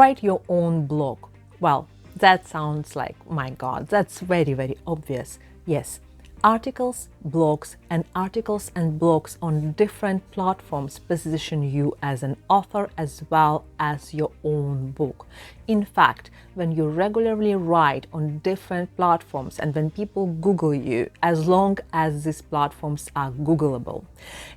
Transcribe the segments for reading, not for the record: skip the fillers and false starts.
Write your own blog. Well, that sounds like, my God, that's very, very obvious. Yes, articles, blogs, and blogs on different platforms position you as an author as well as your own book. In fact, when you regularly write on different platforms and when people Google you, as long as these platforms are Googleable,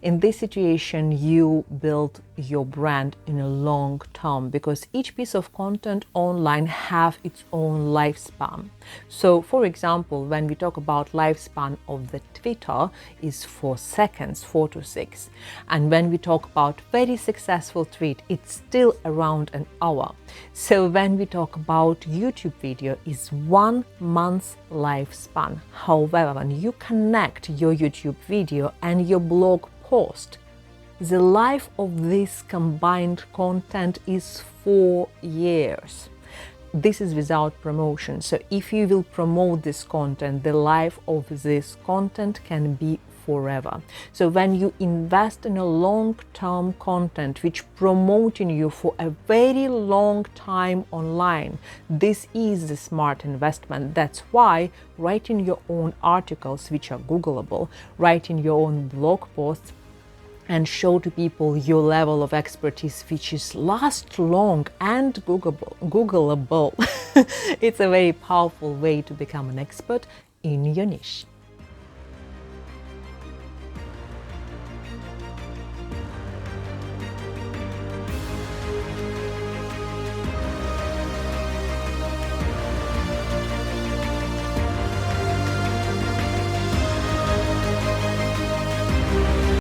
in this situation, you build your brand in a long term because each piece of content online have its own lifespan. So, for example, when we talk about lifespan of the Twitter is 4 seconds, 4 to 6. And when we talk about very successful tweet, it's still around an hour. So when we talk about YouTube video is 1 month's lifespan. However, when you connect your YouTube video and your blog post, the life of this combined content is 4 years. This is without promotion. So if you will promote this content, the life of this content can be forever. So when you invest in a long-term content which promoting you for a very long time online, this is the smart investment. That's why writing your own articles which are Googleable, writing your own blog posts, and show to people your level of expertise, which is last long and Googleable. It's a very powerful way to become an expert in your niche.